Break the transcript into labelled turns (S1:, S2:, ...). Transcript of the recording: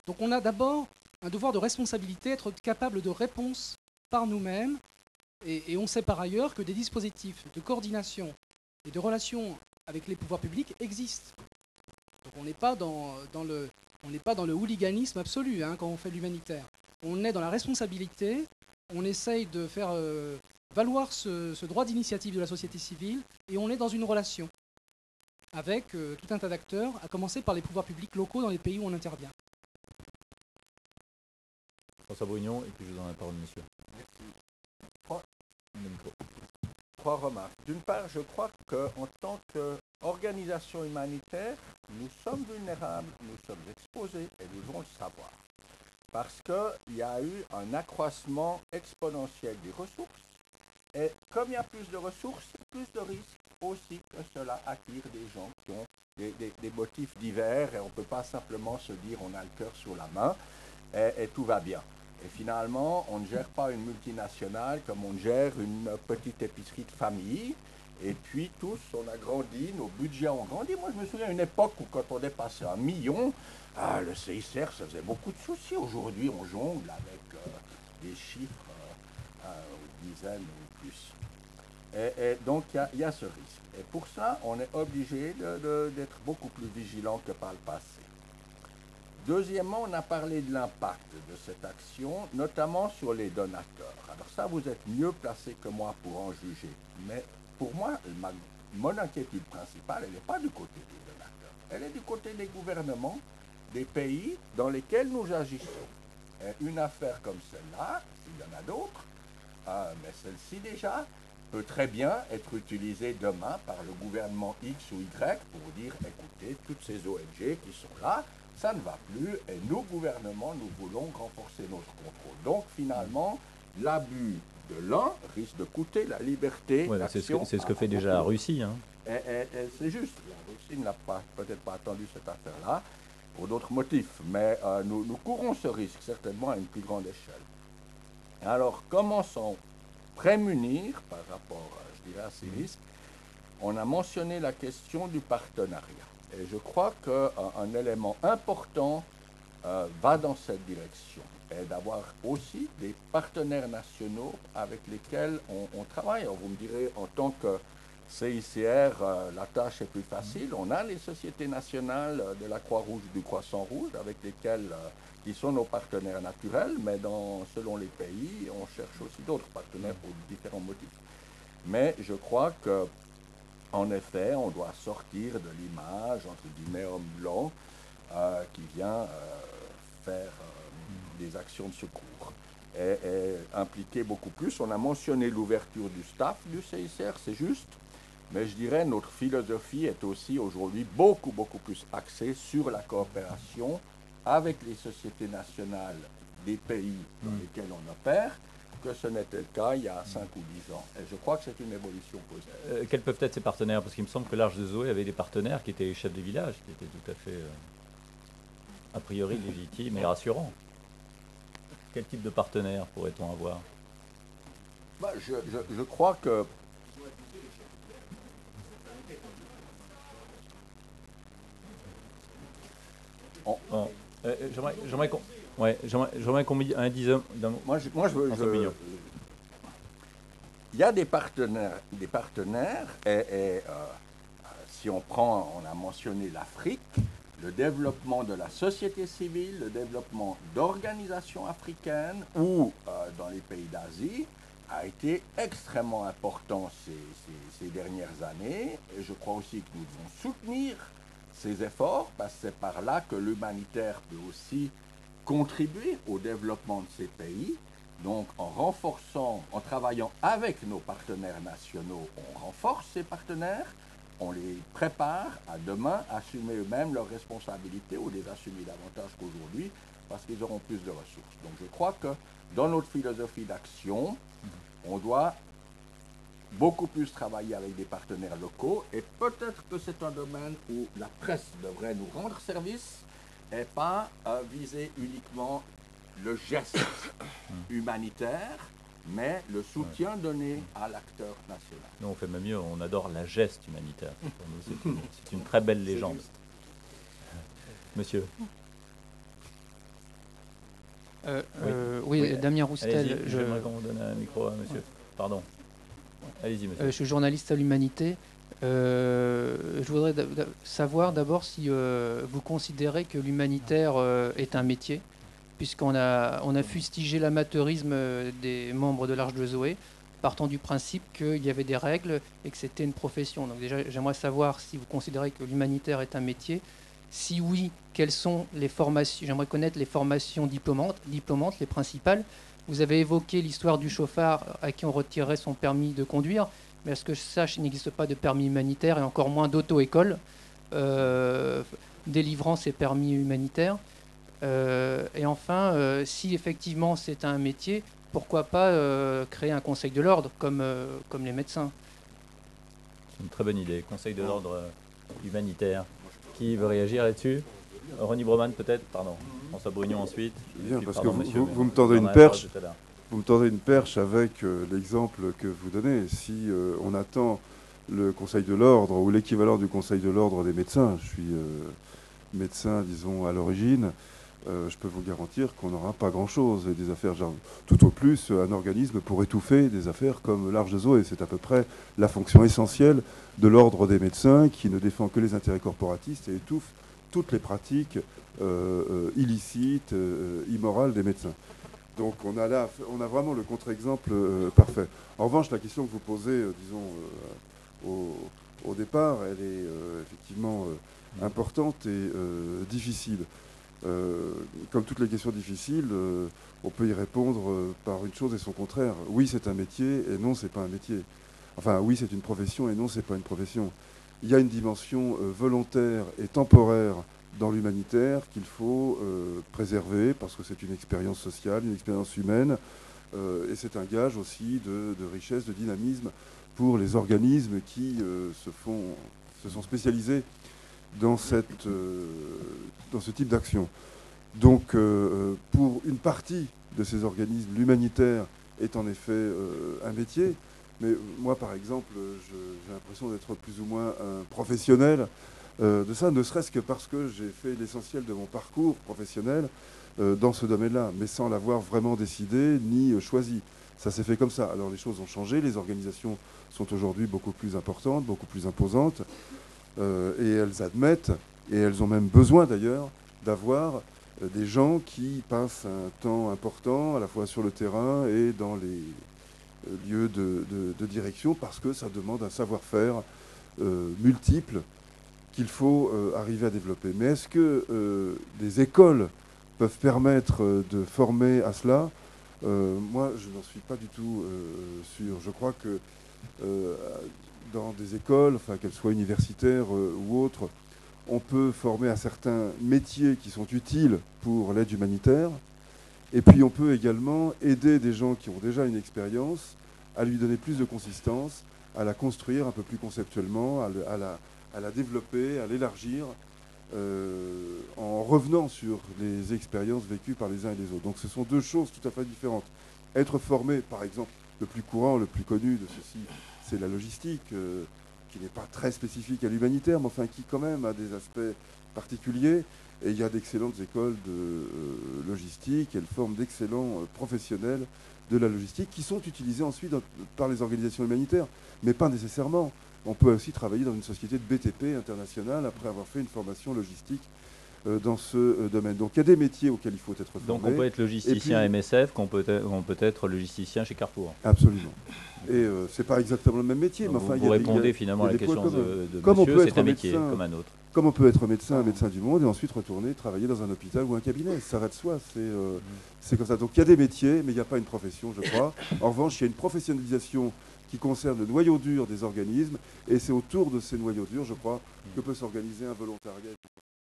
S1: Donc on a d'abord un devoir de responsabilité, être capable de réponse par nous-mêmes, et on sait par ailleurs que des dispositifs de coordination et de relation avec les pouvoirs publics existent. Donc on n'est pas dans le hooliganisme absolu quand on fait l'humanitaire. On est dans la responsabilité, on essaye de faire valoir ce droit d'initiative de la société civile, et on est dans une relation avec tout un tas d'acteurs, à commencer par les pouvoirs publics locaux dans les pays où on intervient.
S2: François Brugnon, et puis je vous donne la parole, monsieur.
S3: Merci. Trois remarques. D'une part, je crois qu'en tant qu'organisation humanitaire, nous sommes vulnérables, nous sommes exposés et nous devons le savoir. Parce qu'il y a eu un accroissement exponentiel des ressources. Et comme il y a plus de ressources, plus de risques aussi que cela attire des gens qui ont des motifs divers. Et on ne peut pas simplement se dire on a le cœur sur la main et tout va bien. Et finalement, on ne gère pas une multinationale comme on gère une petite épicerie de famille. Et puis tous, on a grandi, nos budgets ont grandi. Moi, je me souviens d'une époque où quand on dépassait 1 million, le CICR, ça faisait beaucoup de soucis. Aujourd'hui, on jongle avec des chiffres dizaines ou plus. Et donc, il y a ce risque. Et pour ça, on est obligé d'être beaucoup plus vigilant que par le passé. Deuxièmement, on a parlé de l'impact de cette action, notamment sur les donateurs. Alors ça, vous êtes mieux placé que moi pour en juger. Mais pour moi, mon inquiétude principale, elle n'est pas du côté des donateurs. Elle est du côté des gouvernements, des pays dans lesquels nous agissons. Et une affaire comme celle-là, s'il y en a d'autres, mais celle-ci déjà peut très bien être utilisée demain par le gouvernement X ou Y pour dire, écoutez, toutes ces ONG qui sont là, ça ne va plus et nous, gouvernement, nous voulons renforcer notre contrôle. Donc finalement, l'abus de l'un risque de coûter la liberté d'action.
S2: C'est ce que fait déjà la Russie.
S3: Et c'est juste, la Russie n'a peut-être pas attendu cette affaire-là pour d'autres motifs, mais nous courons ce risque certainement à une plus grande échelle. Alors, comment s'en prémunir par rapport, je dirais, à ces risques? On a mentionné la question du partenariat. Et je crois qu'un élément important va dans cette direction. Et d'avoir aussi des partenaires nationaux avec lesquels on travaille. Alors, vous me direz, en tant que CICR, la tâche est plus facile. On a les sociétés nationales de la Croix-Rouge, du Croissant-Rouge, avec lesquelles qui sont nos partenaires naturels, mais selon les pays, on cherche aussi d'autres partenaires pour différents motifs. Mais je crois que, en effet, on doit sortir de l'image, entre guillemets, homme blanc, qui vient faire des actions de secours et impliquer beaucoup plus. On a mentionné l'ouverture du staff du CICR, c'est juste, mais je dirais notre philosophie est aussi aujourd'hui beaucoup plus axée sur la coopération avec les sociétés nationales des pays dans lesquels on opère, que ce n'était le cas il y a 5 ou 10 ans. Et je crois que c'est une évolution positive.
S2: Quels peuvent être ces partenaires? Parce qu'il me semble que l'Arche de Zoé avait des partenaires qui étaient les chefs de village, qui étaient tout à fait, a priori, légitimes et rassurants. Quel type de partenaires pourrait-on avoir?
S3: Je crois que...
S2: J'aimerais qu'on me dise un dixième.
S3: Il y a des partenaires, et si on a mentionné l'Afrique, le développement de la société civile, le développement d'organisations africaines ou dans les pays d'Asie a été extrêmement important ces dernières années, et je crois aussi que nous devons soutenir ces efforts, parce que c'est par là que l'humanitaire peut aussi contribuer au développement de ces pays. Donc en travaillant avec nos partenaires nationaux, on renforce ces partenaires, on les prépare à demain assumer eux-mêmes leurs responsabilités ou les assumer davantage qu'aujourd'hui parce qu'ils auront plus de ressources. Donc je crois que dans notre philosophie d'action, on doit beaucoup plus travailler avec des partenaires locaux et peut-être que c'est un domaine où la presse devrait nous rendre service et pas viser uniquement le geste humanitaire, mais le soutien donné à l'acteur national.
S2: Nous, on fait même mieux, on adore la geste humanitaire. Pour nous, c'est une très belle légende. Monsieur.
S4: Oui, Damien Roustel.
S2: Allez-y, j'aimerais qu'on vous donne un micro à monsieur. Pardon. Allez-y, monsieur.
S4: Je suis journaliste à l'Humanité. Je voudrais savoir d'abord si vous considérez que l'humanitaire est un métier, puisqu'on a fustigé l'amateurisme des membres de l'Arche de Zoé, partant du principe qu'il y avait des règles et que c'était une profession. Donc déjà, j'aimerais savoir si vous considérez que l'humanitaire est un métier. Si oui, quelles sont les formations? J'aimerais connaître les formations diplômantes, les principales. Vous avez évoqué l'histoire du chauffard à qui on retirait son permis de conduire, mais à ce que je sache, il n'existe pas de permis humanitaire et encore moins d'auto-école délivrant ces permis humanitaires. Et enfin, si effectivement c'est un métier, pourquoi pas créer un conseil de l'ordre comme les médecins?
S2: C'est une très bonne idée. Conseil de l'ordre humanitaire. Qui veut réagir là-dessus? Ronnie Broman peut-être, pardon. François Brugnon ensuite.
S5: Bien,
S2: puis,
S5: parce
S2: pardon,
S5: que
S2: monsieur,
S5: vous me tendez
S2: on en
S5: une
S2: a
S5: perche.
S2: parlé tout à l'heure.
S5: Vous me tendez une perche avec l'exemple que vous donnez. Si on attend le Conseil de l'ordre ou l'équivalent du Conseil de l'ordre des médecins, je suis médecin, disons, à l'origine, je peux vous garantir qu'on n'aura pas grand-chose. Et des affaires, genre, tout au plus, un organisme pour étouffer des affaires comme l'Arche de Zoé. C'est à peu près la fonction essentielle de l'ordre des médecins qui ne défend que les intérêts corporatistes et étouffe toutes les pratiques illicites, immorales des médecins. Donc on a vraiment le contre-exemple parfait. En revanche, la question que vous posez, au départ, elle est effectivement importante et difficile. Comme toutes les questions difficiles, on peut y répondre par une chose et son contraire. Oui, c'est un métier et non, c'est pas un métier. Enfin, oui, c'est une profession et non, c'est pas une profession. Il y a une dimension volontaire et temporaire dans l'humanitaire qu'il faut préserver parce que c'est une expérience sociale, une expérience humaine et c'est un gage aussi de richesse, de dynamisme pour les organismes qui se sont spécialisés dans ce type d'action. Donc pour une partie de ces organismes, l'humanitaire est en effet un métier, mais moi par exemple j'ai l'impression d'être plus ou moins un professionnel de ça, ne serait-ce que parce que j'ai fait l'essentiel de mon parcours professionnel dans ce domaine-là, mais sans l'avoir vraiment décidé ni choisi. Ça s'est fait comme ça. Alors les choses ont changé, les organisations sont aujourd'hui beaucoup plus importantes, beaucoup plus imposantes, et elles admettent, et elles ont même besoin d'ailleurs, d'avoir des gens qui passent un temps important à la fois sur le terrain et dans les lieux de direction, parce que ça demande un savoir-faire multiple qu'il faut arriver à développer. Mais est-ce que des écoles peuvent permettre de former à cela? Moi, je n'en suis pas du tout sûr. Je crois que dans des écoles, enfin, qu'elles soient universitaires ou autres, on peut former à certains métiers qui sont utiles pour l'aide humanitaire. Et puis on peut également aider des gens qui ont déjà une expérience à lui donner plus de consistance, à la construire un peu plus conceptuellement, à la développer, à l'élargir, en revenant sur les expériences vécues par les uns et les autres. Donc ce sont deux choses tout à fait différentes. Être formé, par exemple, le plus courant, le plus connu de ceci, c'est la logistique, qui n'est pas très spécifique à l'humanitaire, mais enfin qui quand même a des aspects particuliers. Et il y a d'excellentes écoles de logistique, elles forment d'excellents professionnels de la logistique qui sont utilisés ensuite par les organisations humanitaires, mais pas nécessairement. On peut aussi travailler dans une société de BTP internationale après avoir fait une formation logistique dans ce domaine. Donc il y a des métiers auxquels il faut être formé.
S2: Donc on peut être logisticien puis, MSF, on peut être logisticien chez Carrefour.
S5: Absolument. Et c'est pas exactement le même métier.
S2: Donc
S5: mais enfin,
S2: vous répondez finalement à la question de
S5: comme
S2: monsieur, c'est un
S5: métier
S2: métier comme un autre.
S5: Comme on peut être médecin du monde et ensuite retourner travailler dans un hôpital ou un cabinet. Ça va de soi, c'est comme ça. Donc il y a des métiers, mais il n'y a pas une profession, je crois. En revanche, il y a une professionnalisation qui concerne le noyau dur des organismes, et c'est autour de ces noyaux durs, je crois, que peut s'organiser un volontariat.